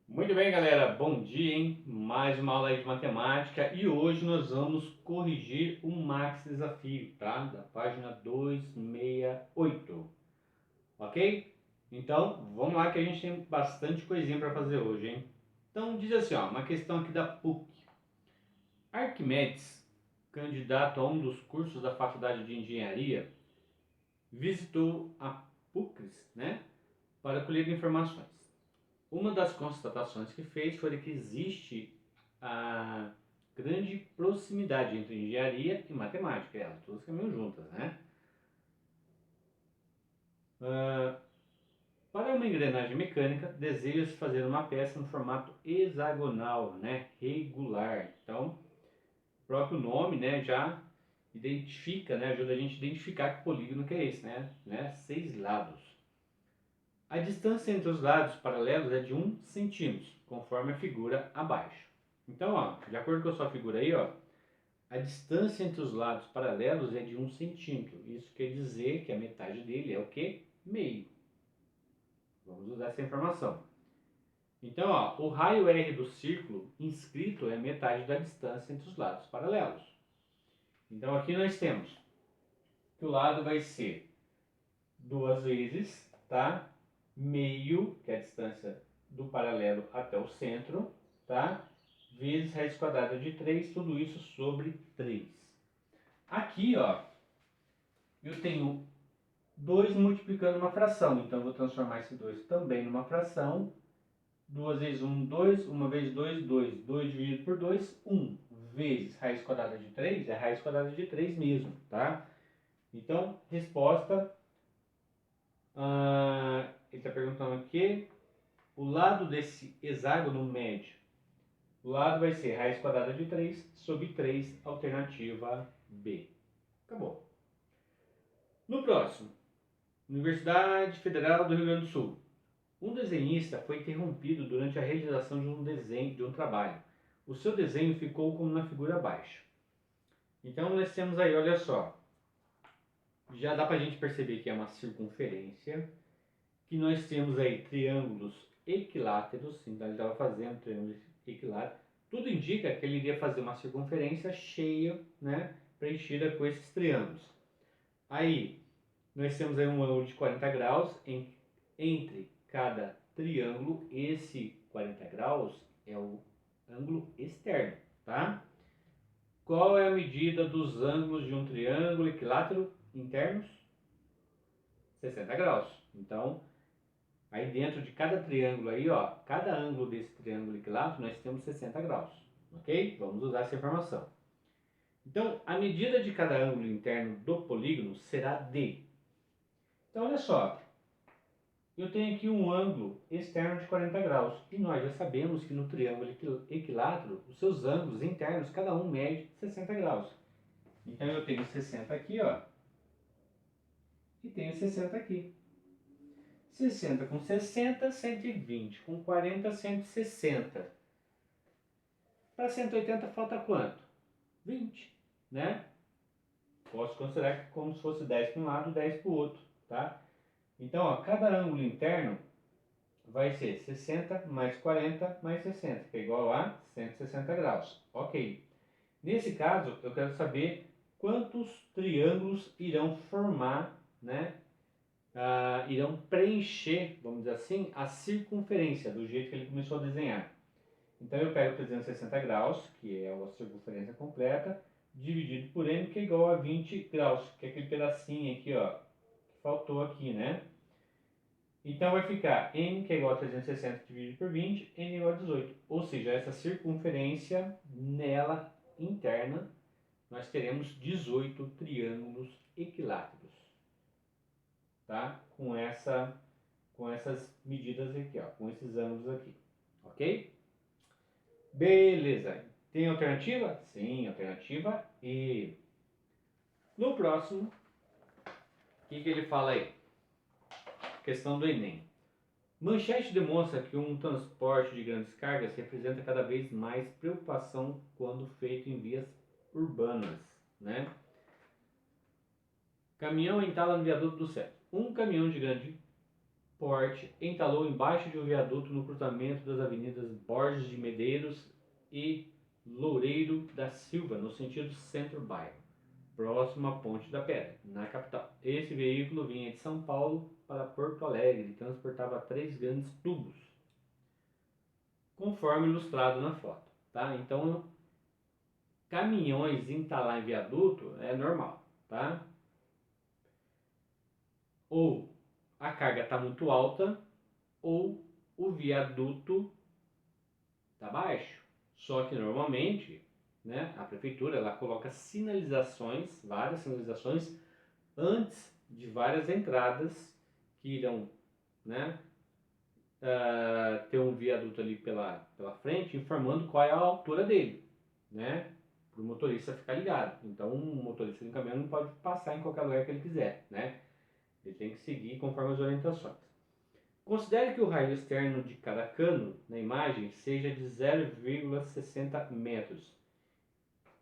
Muito bem, galera. Bom dia, hein? Mais uma aula aí de matemática e hoje nós vamos corrigir o Max Desafio, tá? Da página 268, ok? Então, vamos lá que a gente tem bastante coisinha para fazer hoje, hein? Então, diz assim, ó, uma questão aqui da PUC. Arquimedes, candidato a um dos cursos da Faculdade de Engenharia, visitou a PUCRES, né, para colher informações. Uma das constatações que fez foi que existe a grande proximidade entre engenharia e matemática, elas duas caminham juntas, né? Para uma engrenagem mecânica, deseja-se fazer uma peça no formato hexagonal, né, regular. Então, o próprio nome, né, já identifica, né, ajuda a gente a identificar que polígono que é esse, né, 6 lados. A distância entre os lados paralelos é de 1 centímetro, conforme a figura abaixo. Então, ó, de acordo com a sua figura aí, ó, a distância entre os lados paralelos é de 1 centímetro. Isso quer dizer que a metade dele é o que? Meio. Vamos usar essa informação. Então, ó, o raio R do círculo inscrito é metade da distância entre os lados paralelos. Então, aqui nós temos que o lado vai ser 2 vezes, tá? Meio, que é a distância do paralelo até o centro, tá? Vezes raiz quadrada de 3, tudo isso sobre 3. Aqui, ó, eu tenho 2 multiplicando uma fração, então eu vou transformar esse 2 também numa fração. 2 vezes 1, 2, 1 vezes 2, 2. 2 dividido por 2, 1. Vezes raiz quadrada de 3, é raiz quadrada de 3 mesmo, tá? Então, resposta, ele está perguntando aqui, o lado desse hexágono médio, o lado vai ser raiz quadrada de 3 sobre 3, alternativa B. Acabou. No próximo, Universidade Federal do Rio Grande do Sul. Um desenhista foi interrompido durante a realização de um desenho, de um trabalho. O seu desenho ficou como na figura abaixo. Então nós temos aí, olha só, já dá para a gente perceber que é uma circunferência, que nós temos aí triângulos equiláteros, então ele estava fazendo triângulos equiláteros. Tudo indica que ele iria fazer uma circunferência cheia, né, preenchida com esses triângulos. Aí nós temos aí um ângulo de 40 graus entre cada triângulo. Esse 40 graus é o ângulo externo, tá? Qual é a medida dos ângulos de um triângulo equilátero internos? 60 graus. Então, aí dentro de cada triângulo aí, ó, cada ângulo desse triângulo equilátero, nós temos 60 graus, ok? Vamos usar essa informação. Então, a medida de cada ângulo interno do polígono será D. Então, olha só, eu tenho aqui um ângulo externo de 40 graus. E nós já sabemos que no triângulo equilátero, os seus ângulos internos, cada um mede 60 graus. Então eu tenho 60 aqui, ó, e tenho 60 aqui. 60 com 60, 120. Com 40, 160. Para 180 falta quanto? 20, né? Posso considerar como se fosse 10 para um lado, 10 para o outro, tá? Então, ó, cada ângulo interno vai ser 60 mais 40 mais 60, que é igual a 160 graus. Ok. Nesse caso, eu quero saber quantos triângulos irão formar, né? Irão preencher, vamos dizer assim, a circunferência do jeito que ele começou a desenhar. Então eu pego 360 graus, que é a circunferência completa, dividido por n, que é igual a 20 graus, que é aquele pedacinho aqui, ó, que faltou aqui, né? Então vai ficar n, que é igual a 360 dividido por 20, n igual a 18. Ou seja, essa circunferência nela interna, nós teremos 18 triângulos equiláteros, tá? Com essas medidas aqui, ó, com esses ângulos aqui, ok? Beleza. Tem alternativa? Sim, alternativa E. No próximo, o que ele fala aí? Questão do Enem. Manchete demonstra que um transporte de grandes cargas representa cada vez mais preocupação quando feito em vias urbanas, né? Caminhão entala no viaduto do centro. Um caminhão de grande porte entalou embaixo de um viaduto no cruzamento das avenidas Borges de Medeiros e Loureiro da Silva, no sentido centro-bairro, próximo à Ponte da Pedra, na capital. Esse veículo vinha de São Paulo para Porto Alegre e transportava 3 grandes tubos, conforme ilustrado na foto. Tá? Então, caminhões entalar em viaduto é normal. Tá? Ou a carga está muito alta, ou o viaduto está baixo. Só que normalmente, né, a prefeitura ela coloca sinalizações, várias sinalizações, antes de várias entradas que irão, né, ter um viaduto ali pela frente, informando qual é a altura dele, né, para o motorista ficar ligado. Então, o motorista do caminhão não pode passar em qualquer lugar que ele quiser, né? Ele tem que seguir conforme as orientações. Considere que o raio externo de cada cano na imagem seja de 0,60 metros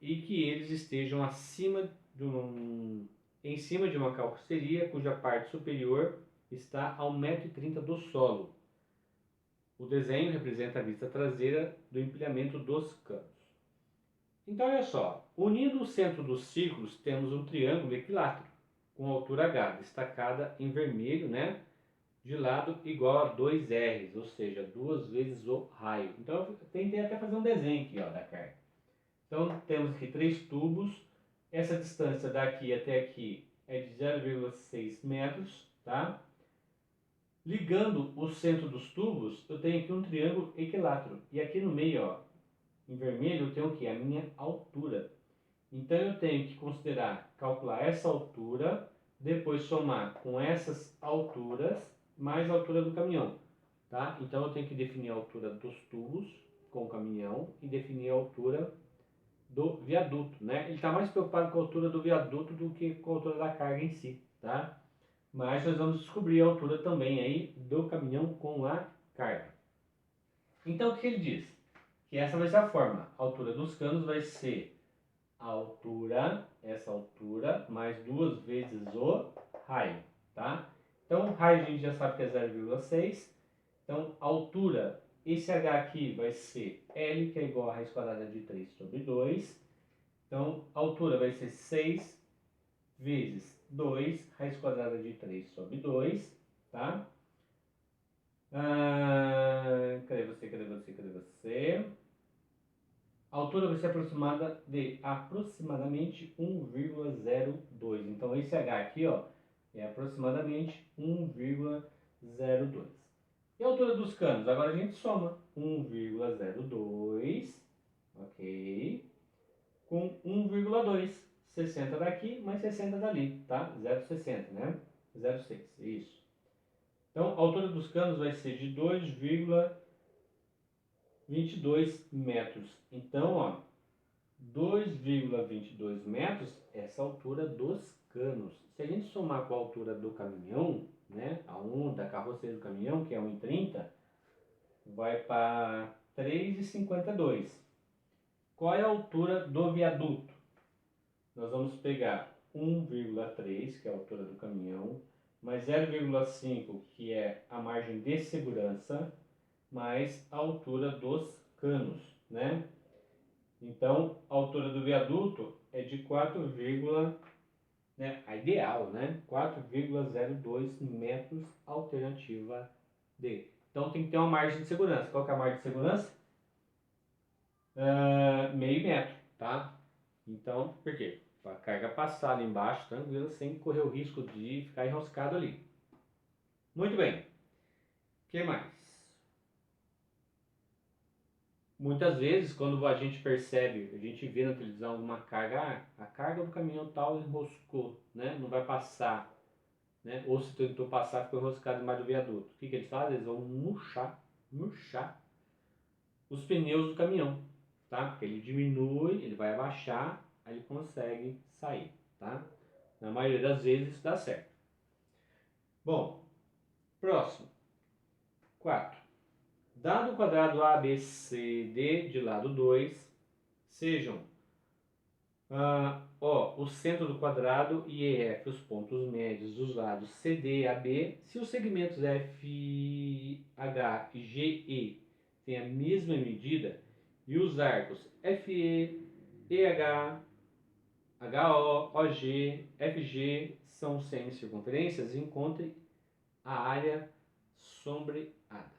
e que eles estejam em cima de uma carroceria cuja parte superior está a 1,30 m do solo. O desenho representa a vista traseira do empilhamento dos canos. Então, olha só, unindo o centro dos círculos, temos um triângulo equilátero com altura H, destacada em vermelho, né? De lado igual a 2 R's, ou seja, 2 vezes o raio. Então eu tentei até fazer um desenho aqui, ó, da carga. Então temos aqui 3 tubos. Essa distância daqui até aqui é de 0,6 metros, tá? Ligando o centro dos tubos, eu tenho aqui um triângulo equilátero. E aqui no meio, ó, em vermelho, eu tenho o que? A minha altura. Então eu tenho que considerar, calcular essa altura, depois somar com essas alturas, mais a altura do caminhão, tá? Então eu tenho que definir a altura dos tubos com o caminhão e definir a altura do viaduto, né? Ele está mais preocupado com a altura do viaduto do que com a altura da carga em si, tá? Mas nós vamos descobrir a altura também aí do caminhão com a carga. Então o que ele diz? Que essa vai ser a forma. A altura dos canos vai ser a altura, essa altura, mais 2 vezes o raio, tá? Então, o raio a gente já sabe que é 0,6. Então, a altura, esse H aqui vai ser L, que é igual a raiz quadrada de 3 sobre 2. Então, a altura vai ser 6 vezes 2, raiz quadrada de 3 sobre 2, tá? Cadê você, cadê você, cadê você? A altura vai ser aproximada de aproximadamente 1,02. Então, esse H aqui, ó, é aproximadamente 1,02. E a altura dos canos? Agora a gente soma 1,02, ok, com 1,2. 60 daqui, mais 60 dali, tá? 0,60, né? 0,6, isso. Então, a altura dos canos vai ser de 2,22 metros. Então, ó, 2,22 metros, essa altura dos canos. Se a gente somar com a altura do caminhão, né, da carroceria do caminhão, que é 1,30, vai para 3,52. Qual é a altura do viaduto? Nós vamos pegar 1,3, que é a altura do caminhão, mais 0,5, que é a margem de segurança, mais a altura dos canos, né? Então, a altura do viaduto é de 4, né, a ideal, né? 4,02 metros, alternativa D. Então, tem que ter uma margem de segurança. Qual que é a margem de segurança? Meio metro, tá? Então, por quê? Para a carga passar ali embaixo, tranquilo, sem correr o risco de ficar enroscado ali. Muito bem. O que mais? Muitas vezes, quando a gente percebe, a gente vê na televisão uma carga, a carga do caminhão tal enroscou, né? Não vai passar, né? Ou se tentou passar, ficou enroscado embaixo do viaduto. O que eles fazem? Eles vão murchar os pneus do caminhão, tá? Porque ele diminui, ele vai abaixar, aí ele consegue sair, tá? Na maioria das vezes isso dá certo. Bom, próximo. 4. Dado o quadrado ABCD de lado 2, sejam O centro do quadrado e EF, os pontos médios dos lados CD e AB, se os segmentos FH e GE têm a mesma medida e os arcos FE, EH, HO, OG, FG são semicircunferências, encontre a área sombreada.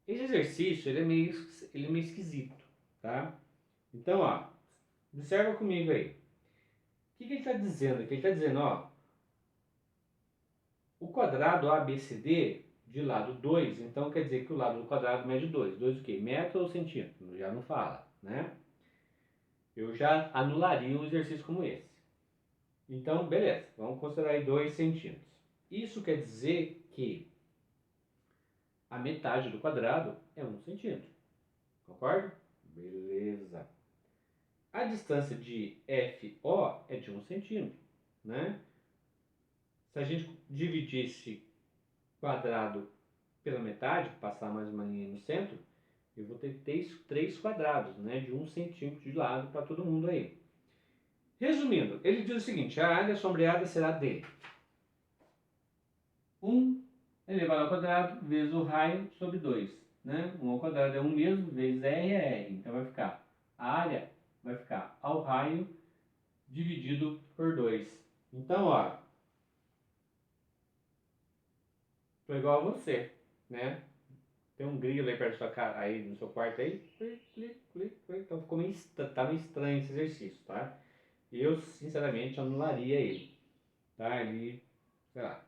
Esse exercício ele é meio esquisito, tá? Então, observa comigo aí. O que ele está dizendo aqui? Ele está dizendo, o quadrado ABCD de lado 2, então quer dizer que o lado do quadrado mede 2. 2 o quê? Metro ou centímetro? Já não fala, né? Eu já anularia um exercício como esse. Então, beleza, vamos considerar aí 2 centímetros. Isso quer dizer que a metade do quadrado é 1 centímetro. Concorda? Beleza. A distância de FO é de 1 centímetro, né? Se a gente dividisse quadrado pela metade, passar mais uma linha no centro, eu vou ter 3 quadrados, né? De 1 centímetro de lado para todo mundo aí. Resumindo, ele diz o seguinte, a área sombreada será de 1 elevado ao quadrado vezes o raio sobre 2. Né? 1 ao quadrado é 1 mesmo, vezes R é R. Então vai ficar, a área vai ficar ao raio dividido por 2. Então, tô igual a você, né? Tem um grilo aí perto da sua cara, aí no seu quarto aí. Então ficou tá meio estranho esse exercício, tá? Eu, sinceramente, anularia ele. Tá? Ele, sei lá,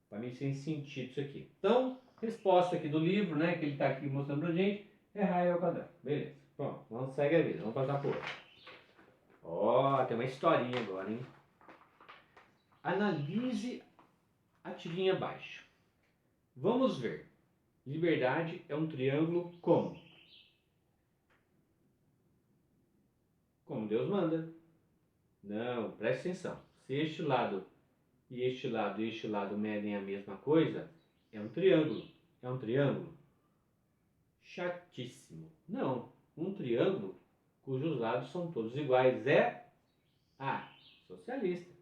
tá meio sem sentido isso aqui. Então, resposta aqui do livro, né, que ele tá aqui mostrando pra gente, é raio ao quadrado. Beleza. Pronto, vamos seguir a vida. Vamos passar por outro. Tem uma historinha agora, hein? Analise a tirinha abaixo. Vamos ver. Liberdade é um triângulo como? Como Deus manda. Não, presta atenção. Se este lado e este lado e este lado medem a mesma coisa, é um triângulo. É um triângulo? Chatíssimo. Não, um triângulo cujos lados são todos iguais é socialista.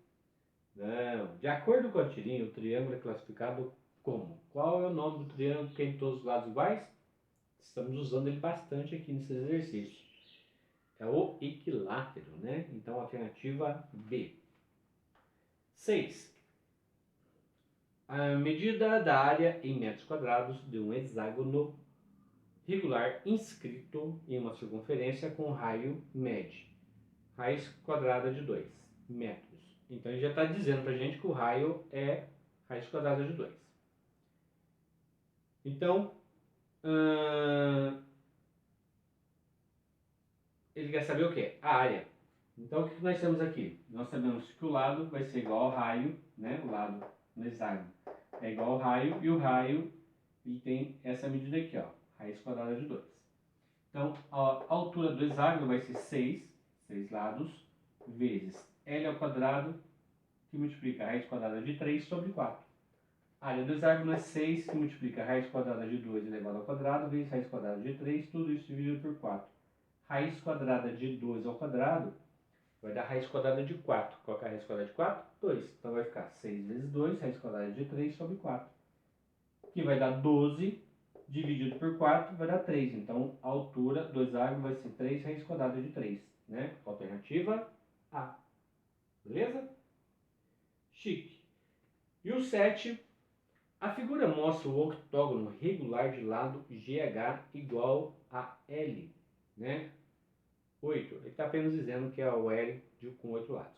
Não, de acordo com a tirinha, o triângulo é classificado como? Qual é o nome do triângulo que tem todos os lados iguais? Estamos usando ele bastante aqui nesse exercício. É o equilátero, né? Então, alternativa B. 6. A medida da área em metros quadrados de um hexágono regular inscrito em uma circunferência com raio mede. Raiz quadrada de 2 metros. Então, ele já está dizendo para a gente que o raio é raiz quadrada de 2. Então, ele quer saber o quê? A área. Então, o que nós temos aqui? Nós sabemos que o lado vai ser igual ao raio, né? O lado no hexágono é igual ao raio, e o raio ele tem essa medida aqui, raiz quadrada de 2. Então, a altura do hexágono vai ser 6 lados, vezes L ao quadrado, que multiplica a raiz quadrada de 3 sobre 4. A área do hexágono é 6, que multiplica a raiz quadrada de 2 elevado ao quadrado, vezes raiz quadrada de 3, tudo isso dividido por 4. Raiz quadrada de 2 ao quadrado vai dar raiz quadrada de 4. Qual que é a raiz quadrada de 4? 2. Então vai ficar 6 vezes 2, raiz quadrada de 3 sobre 4. Que vai dar 12 dividido por 4 vai dar 3. Então a altura do hexágono vai ser 3 raiz quadrada de 3. Né? Alternativa A. Beleza? Chique. E o 7, a figura mostra o octógono regular de lado GH igual a L. Né? 8. Ele está apenas dizendo que é o L com 8 lados.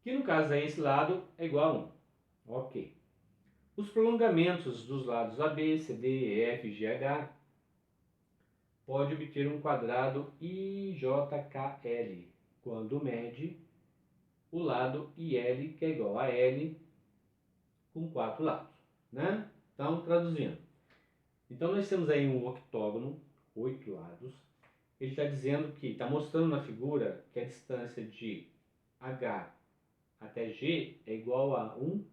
Que no caso aí esse lado é igual a 1. Ok. Os prolongamentos dos lados AB, CD, EF e GH pode obter um quadrado IJKL quando mede o lado IL, que é igual a L, com 4 lados. Né? Então, traduzindo. Então, nós temos aí um octógono, 8 lados. Ele está dizendo que, está mostrando na figura que a distância de H até G é igual a 1.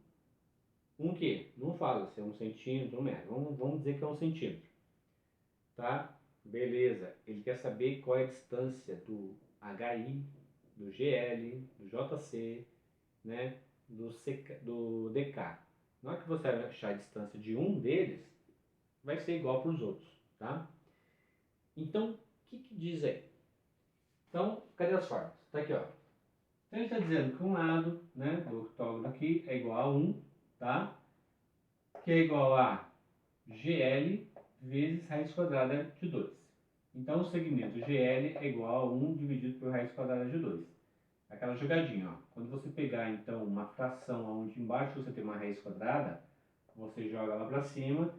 Um quê? Não fala se é 1 centímetro, 1 metro. Vamos dizer que é 1 centímetro. Tá? Beleza. Ele quer saber qual é a distância do HI do GL, do JC, né, do DK. Na hora que você achar a distância de um deles, vai ser igual para os outros, tá? Então, o que diz aí? Então, cadê as formas? Tá aqui, ó. Então, ele está dizendo que um lado, né, do octógono aqui é igual a 1, tá? Que é igual a GL vezes raiz quadrada de 2. Então, o segmento GL é igual a 1 dividido por raiz quadrada de 2. Aquela jogadinha, ó. Quando você pegar, então, uma fração onde embaixo você tem uma raiz quadrada, você joga ela para cima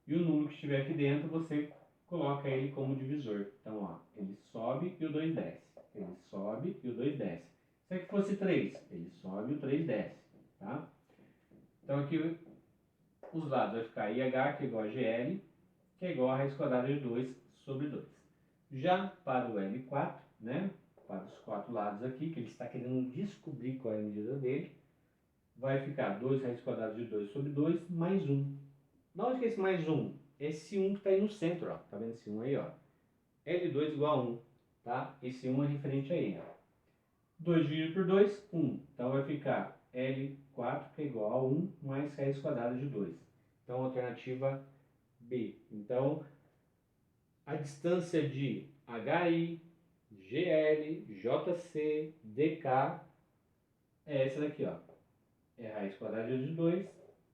e o número que estiver aqui dentro, você coloca ele como divisor. Então, ó, ele sobe e o 2 desce. Ele sobe e o 2 desce. Se aqui fosse 3, ele sobe e o 3 desce, tá? Então, aqui os lados vai ficar IH, que é igual a GL, que é igual a raiz quadrada de 2 sobre 2. Já para o L4, né, para os quatro lados aqui, que ele está querendo descobrir qual é a medida dele, vai ficar 2 raiz quadrada de 2 sobre 2 mais 1. De onde que é esse mais 1? Esse 1 que está aí no centro, ó. Tá vendo esse 1 aí, ó? L2 igual a 1, tá? Esse 1 é referente a ele, ó. 2 dividido por 2, 1. Então vai ficar L4, que é igual a 1, mais raiz quadrada de 2. Então, alternativa B. Então, a distância de HI, GL, JC, DK é essa daqui, ó. É raiz quadrada de 2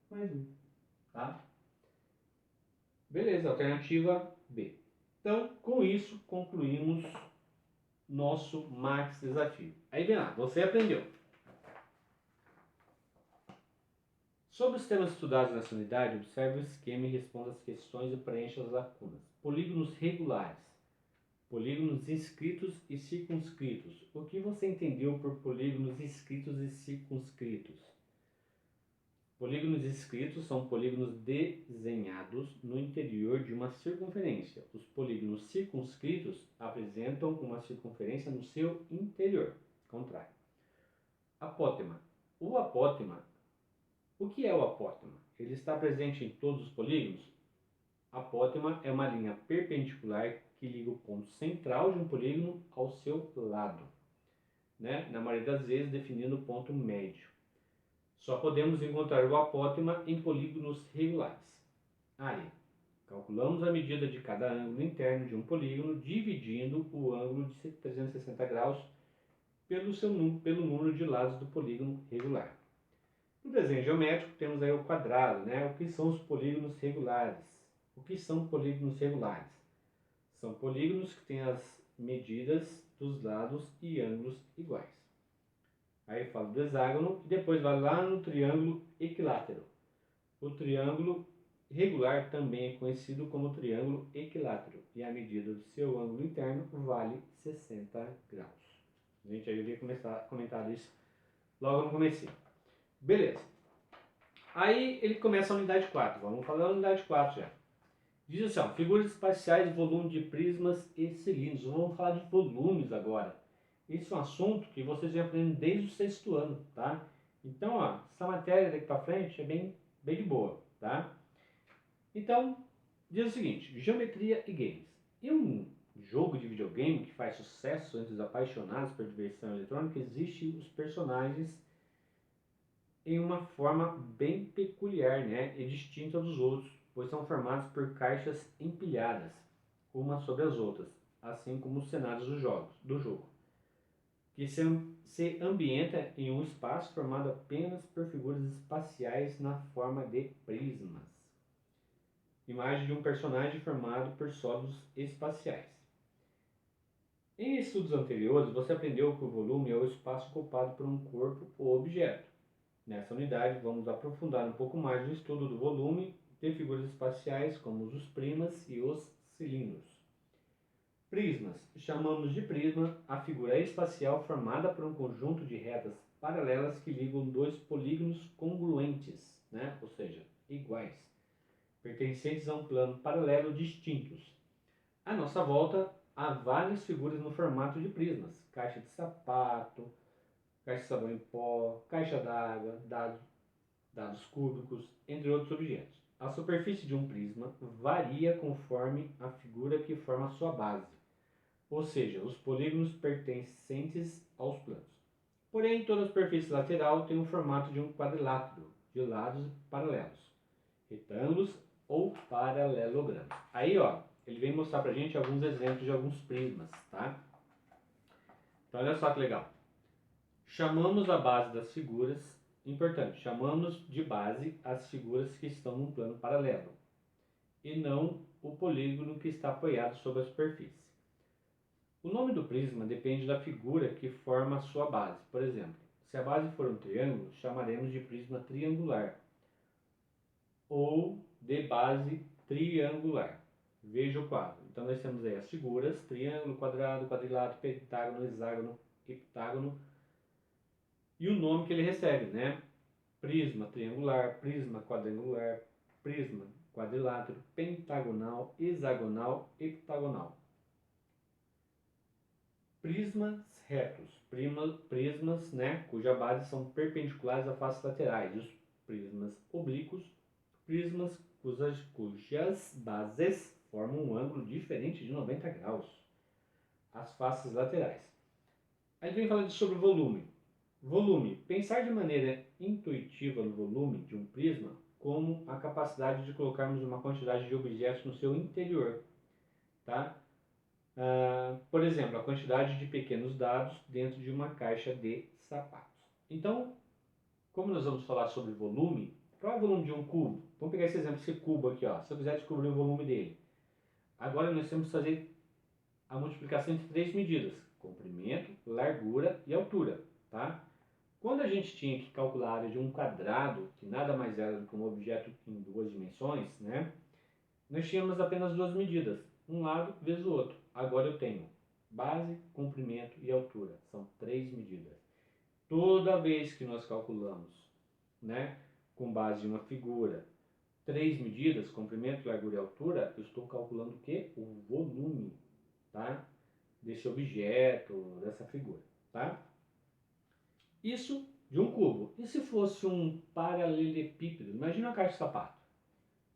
mais 1, tá? Beleza, alternativa B. Então, com isso, concluímos nosso Max Desafio. Aí vem lá, você aprendeu. Sobre os temas estudados nessa unidade, observe o esquema e responda as questões e preencha as lacunas. Polígonos regulares. Polígonos inscritos e circunscritos. O que você entendeu por polígonos inscritos e circunscritos? Polígonos inscritos são polígonos desenhados no interior de uma circunferência. Os polígonos circunscritos apresentam uma circunferência no seu interior. Contrário. Apótema. O que é o apótema? Ele está presente em todos os polígonos? Apótema é uma linha perpendicular que liga o ponto central de um polígono ao seu lado, né? Na maioria das vezes definindo o ponto médio. Só podemos encontrar o apótema em polígonos regulares. Aí, calculamos a medida de cada ângulo interno de um polígono, dividindo o ângulo de 360 graus pelo número de lados do polígono regular. No desenho geométrico temos aí o quadrado, né? O que são os polígonos regulares? O que são polígonos regulares? São polígonos que têm as medidas dos lados e ângulos iguais. Aí fala do hexágono e depois vai lá no triângulo equilátero. O triângulo regular também é conhecido como triângulo equilátero e a medida do seu ângulo interno vale 60 graus. Gente, aí eu ia começar a comentar isso logo no começo. Beleza. Aí ele começa a unidade 4. Vamos falar da unidade 4 já. Diz assim, ó, figuras espaciais, volume de prismas e cilindros. Vamos falar de volumes agora. Esse é um assunto que vocês já aprendem desde o sexto ano, tá? Então, ó, essa matéria daqui para frente é bem de boa, tá? Então, diz o seguinte, geometria e games. Em um jogo de videogame que faz sucesso entre os apaixonados por diversão eletrônica, existem os personagens em uma forma bem peculiar, né, e distinta dos outros, pois são formados por caixas empilhadas, umas sobre as outras, assim como os cenários do jogo, que se ambienta em um espaço formado apenas por figuras espaciais na forma de prismas. Imagem de um personagem formado por sólidos espaciais. Em estudos anteriores, você aprendeu que o volume é o espaço ocupado por um corpo ou objeto. Nessa unidade, vamos aprofundar um pouco mais o estudo do volume de figuras espaciais, como os primas e os cilindros. Prismas. Chamamos de prisma a figura espacial formada por um conjunto de retas paralelas que ligam dois polígonos congruentes, né? Ou seja, iguais, pertencentes a um plano paralelo distintos. À nossa volta, há várias figuras no formato de prismas. Caixa de sapato, caixa de sabão em pó, caixa d'água, dados cúbicos, entre outros objetos. A superfície de um prisma varia conforme a figura que forma a sua base. ou seja, os polígonos pertencentes aos planos. Porém, toda a superfície lateral tem o formato de um quadrilátero, de lados paralelos, retângulos ou paralelogramas. Aí, ó, ele vem mostrar pra gente alguns exemplos de alguns prismas, tá? Então, olha só que legal. Chamamos a base das figuras, importante, chamamos de base as figuras que estão num plano paralelo, e não o polígono que está apoiado sobre a superfície. O nome do prisma depende da figura que forma a sua base. Por exemplo, se a base for um triângulo, chamaremos de prisma triangular ou de base triangular. Veja o quadro. Então nós temos aí as figuras: triângulo, quadrado, quadrilátero, pentágono, hexágono, heptágono e o nome que ele recebe, né? Prisma triangular, prisma quadrangular, prisma quadrilátero, pentagonal, hexagonal, heptagonal. Prismas retos, prismas, né, cuja base são perpendiculares às faces laterais. E os prismas oblíquos, prismas cujas bases formam um ângulo diferente de 90 graus. As faces laterais. Aí vem falando sobre volume. Volume. Pensar de maneira intuitiva no volume de um prisma como a capacidade de colocarmos uma quantidade de objetos no seu interior, tá? Por exemplo, a quantidade de pequenos dados dentro de uma caixa de sapatos. Então, como nós vamos falar sobre volume, qual é o volume de um cubo? Vamos pegar esse exemplo, esse cubo aqui, ó. Se eu quiser descobrir o volume dele. Agora nós temos que fazer a multiplicação entre três medidas: comprimento, largura e altura, tá? Quando a gente tinha que calcular a área de um quadrado, que nada mais era do que um objeto em duas dimensões, né? Nós tínhamos apenas duas medidas, um lado vezes o outro. Agora eu tenho base, comprimento e altura. São três medidas. Toda vez que nós calculamos, né, com base em uma figura, três medidas, comprimento, largura e altura, eu estou calculando o quê? O volume, tá? Desse objeto, dessa figura, tá? Isso de um cubo. E se fosse um paralelepípedo? Imagina uma caixa de sapato.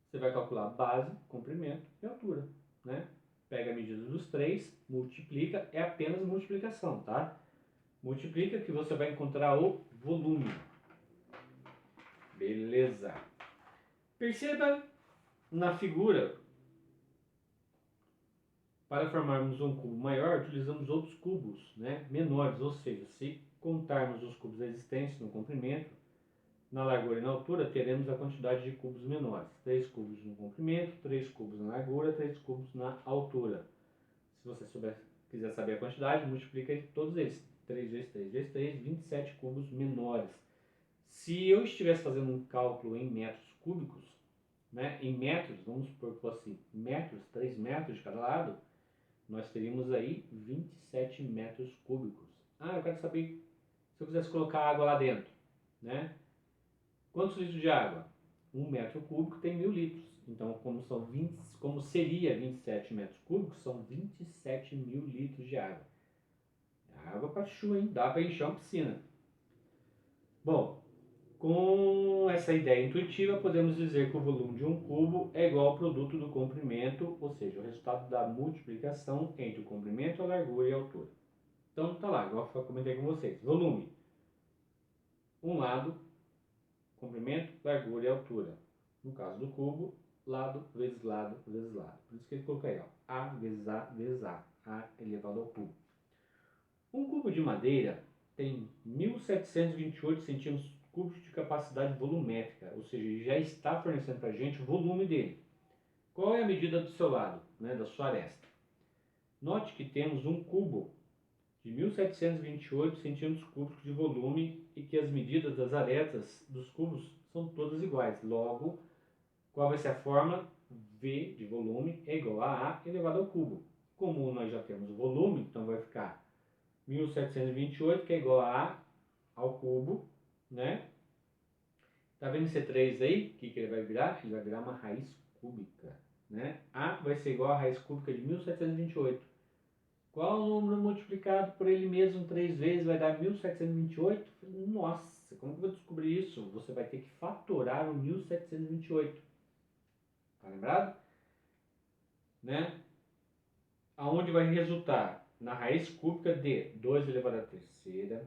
Você vai calcular base, comprimento e altura, né? Pega a medida dos três, multiplica, é apenas multiplicação, tá? Multiplica que você vai encontrar o volume. Beleza. Perceba na figura, para formarmos um cubo maior, utilizamos outros cubos, né, menores, ou seja, se contarmos os cubos existentes no comprimento, na largura e na altura, teremos a quantidade de cubos menores. 3 cubos no comprimento, 3 cubos na largura, 3 cubos na altura. Se você quiser saber a quantidade, multiplica todos eles. 3 vezes 3 vezes 3, 27 cubos menores. Se eu estivesse fazendo um cálculo em metros cúbicos, né, em metros, vamos supor que fosse metros, 3 metros de cada lado, nós teríamos aí 27 metros cúbicos. Eu quero saber se eu quisesse colocar água lá dentro, né? Quantos litros de água? 1 metro cúbico tem 1000 litros. Então, como seria 27 metros cúbicos, são 27 mil litros de água. Água para chuva, hein? Dá para encher uma piscina. Bom, com essa ideia intuitiva, podemos dizer que o volume de um cubo é igual ao produto do comprimento, ou seja, o resultado da multiplicação entre o comprimento, a largura e a altura. Então, tá lá, igual eu comentei com vocês. Volume. Um lado, comprimento, largura e altura. No caso do cubo, lado vezes lado vezes lado. Por isso que ele colocou aí, ó, A vezes A vezes A elevado ao cubo. Um cubo de madeira tem 1728 centímetros cúbicos de capacidade volumétrica, ou seja, ele já está fornecendo para a gente o volume dele. Qual é a medida do seu lado, né, da sua aresta? Note que temos um cubo de 1728 centímetros cúbicos de volume e que as medidas das arestas dos cubos são todas iguais. Logo, qual vai ser a fórmula? V de volume é igual a A elevado ao cubo. Como nós já temos o volume, então vai ficar 1728, que é igual a A ao cubo, né? Tá vendo esse 3 aí? O que ele vai virar? Ele vai virar uma raiz cúbica, né? A vai ser igual a raiz cúbica de 1728. Qual o número multiplicado por ele mesmo 3 vezes vai dar 1728? Nossa, como que eu vou descobrir isso? Você vai ter que fatorar o 1728. Tá lembrado? Né? Aonde vai resultar? na raiz cúbica de 2 elevado à terceira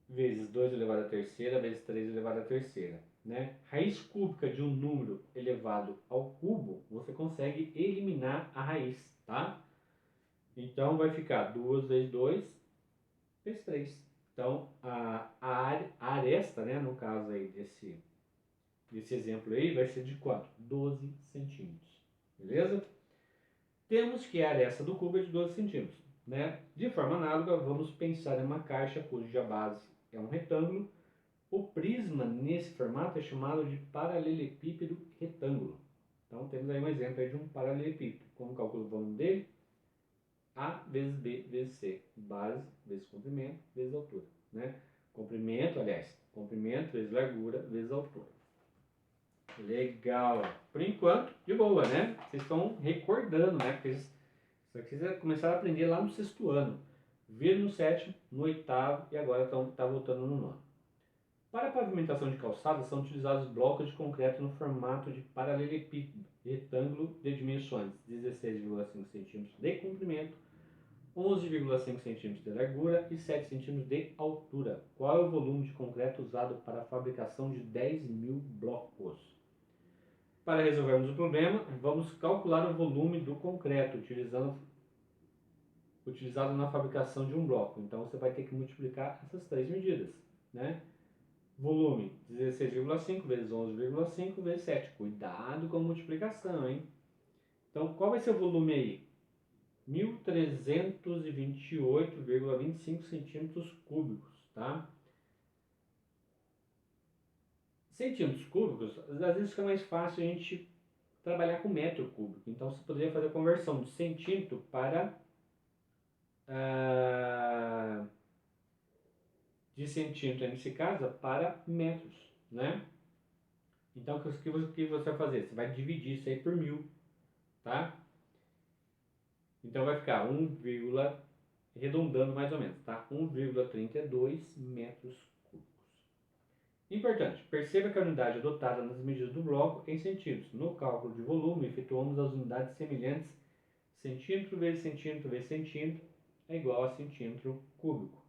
vezes 2 elevado à terceira vezes 3 elevado à terceira. Né? Raiz cúbica de um número elevado ao cubo, você consegue eliminar a raiz, tá? Então vai ficar 2 vezes 2 vezes 3. Então a aresta, né, no caso aí desse exemplo aí, vai ser de quanto? 12 centímetros. Beleza? Temos que a aresta do cubo é de 12 centímetros. Né? De forma análoga, vamos pensar em uma caixa cuja base é um retângulo. O prisma nesse formato é chamado de paralelepípedo retângulo. Então temos aí um exemplo aí de um paralelepípedo. Como calcula o volume dele? A vezes B vezes C. Base vezes comprimento vezes altura. Né? Comprimento vezes largura vezes altura. Legal. Por enquanto, de boa, né? Vocês estão recordando, né? Porque isso aqui vocês começaram a aprender lá no 6º ano. Viram no 7º, no 8º e agora tá voltando no 9º. Para a pavimentação de calçadas são utilizados blocos de concreto no formato de paralelepípedo, retângulo de dimensões 16,5 cm de comprimento, 11,5 cm de largura e 7 cm de altura. Qual é o volume de concreto usado para a fabricação de 10.000 blocos? Para resolvermos o problema, vamos calcular o volume do concreto utilizado na fabricação de um bloco. Então você vai ter que multiplicar essas três medidas, né? Volume 16,5 vezes 11,5 vezes 7. Cuidado com a multiplicação, hein? Então qual vai ser o volume aí? 1.328,25 centímetros cúbicos, tá? Centímetros cúbicos, às vezes fica mais fácil a gente trabalhar com metro cúbico. Então você poderia fazer a conversão de centímetro para de centímetro nesse caso para metros, né? Então o que você vai fazer? Você vai dividir isso aí por 1000, tá? Então vai ficar arredondando mais ou menos, tá? 1,32 metros cúbicos. Importante, perceba que a unidade adotada nas medidas do bloco é em centímetros. No cálculo de volume, efetuamos as unidades semelhantes. Centímetro vezes centímetro vezes centímetro é igual a centímetro cúbico.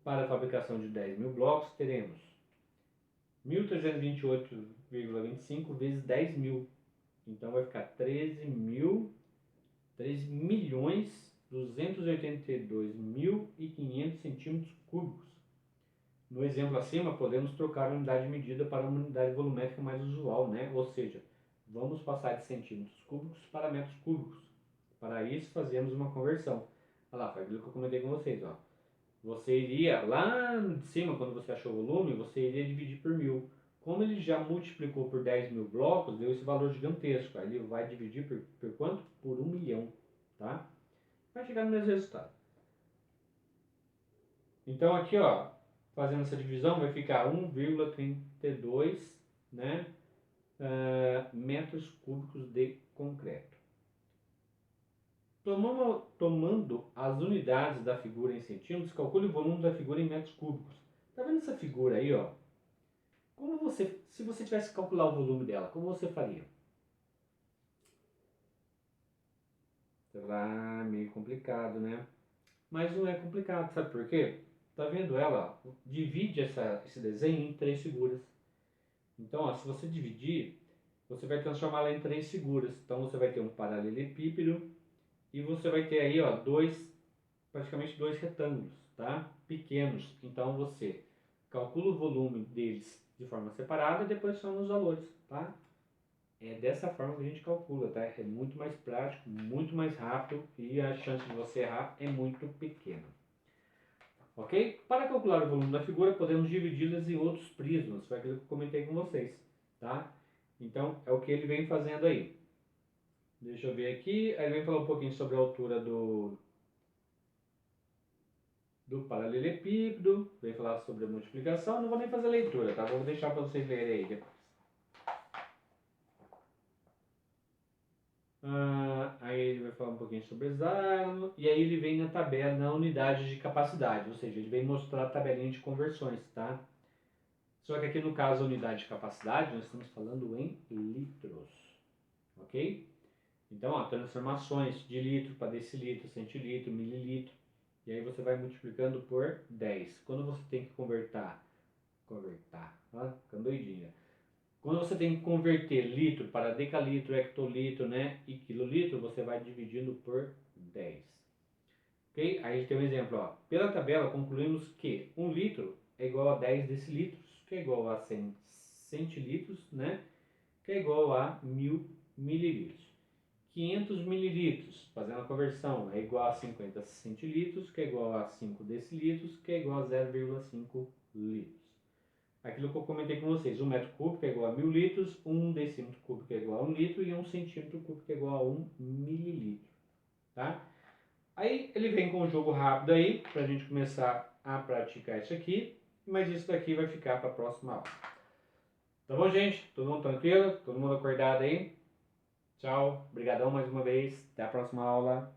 Para a fabricação de 10.000 blocos, teremos 1.328,25 vezes 10.000. Então vai ficar 13.282.500 centímetros cúbicos. No exemplo acima, podemos trocar a unidade de medida para uma unidade volumétrica mais usual, né? Ou seja, vamos passar de centímetros cúbicos para metros cúbicos. Para isso, fazemos uma conversão. Olha lá, foi aquilo que eu comentei com vocês, ó. Você iria, lá de cima, quando você achou o volume, você iria dividir por 1000. Como ele já multiplicou por 10.000 blocos, deu esse valor gigantesco. Aí ele vai dividir por quanto? Por 1 milhão, tá? Vai chegar no mesmo resultado. Então aqui, ó, fazendo essa divisão, vai ficar 1,32, né, metros cúbicos de concreto. Tomando as unidades da figura em centímetros, calcule o volume da figura em metros cúbicos. Tá vendo essa figura aí, ó? Se você tivesse que calcular o volume dela, como você faria? Será meio complicado, né? Mas não é complicado, sabe por quê? Tá vendo ela? Divide esse desenho em 3 figuras. Então, ó, se você dividir, você vai transformá-la em 3 figuras. Então, você vai ter um paralelepípedo e você vai ter aí, ó, praticamente dois retângulos, tá? Pequenos. Então, você calcula o volume deles de forma separada e depois soma os valores, tá? É dessa forma que a gente calcula, tá? É muito mais prático, muito mais rápido e a chance de você errar é muito pequena. Ok? Para calcular o volume da figura, podemos dividi-las em outros prismas. Foi aquilo que eu comentei com vocês, tá? Então, é o que ele vem fazendo aí. Deixa eu ver aqui. Aí ele vem falar um pouquinho sobre a altura do paralelepípedo. Vem falar sobre a multiplicação. Não vou nem fazer leitura, tá? Vou deixar para vocês lerem aí depois. Aí ele vai falar um pouquinho sobre hexágono. E aí ele vem na tabela, na unidade de capacidade. Ou seja, ele vem mostrar a tabelinha de conversões, tá? Só que aqui no caso a unidade de capacidade, nós estamos falando em litros. Ok? Então, ó, transformações de litro para decilitro, centilitro, mililitro. E aí você vai multiplicando por 10. Quando você tem que ó, ficando doidinha. Quando você tem que converter litro para decalitro, hectolitro, né, e quilolitro, você vai dividindo por 10. Ok? Aí tem um exemplo, ó. Pela tabela, concluímos que 1 litro é igual a 10 decilitros, que é igual a 100 centilitros, né, que é igual a 1000 mililitros. 500 mililitros, fazendo a conversão, é igual a 50 centilitros, que é igual a 5 decilitros, que é igual a 0,5 litros. Aquilo que eu comentei com vocês, 1 metro cúbico é igual a 1000 litros, 1 decímetro cúbico é igual a 1 litro e 1 centímetro cúbico é igual a 1 mililitro, tá? Aí ele vem com um jogo rápido aí, pra gente começar a praticar isso aqui, mas isso daqui vai ficar para a próxima aula. Tá bom, gente? Todo mundo tranquilo? Todo mundo acordado aí? Tchau, obrigadão mais uma vez, até a próxima aula.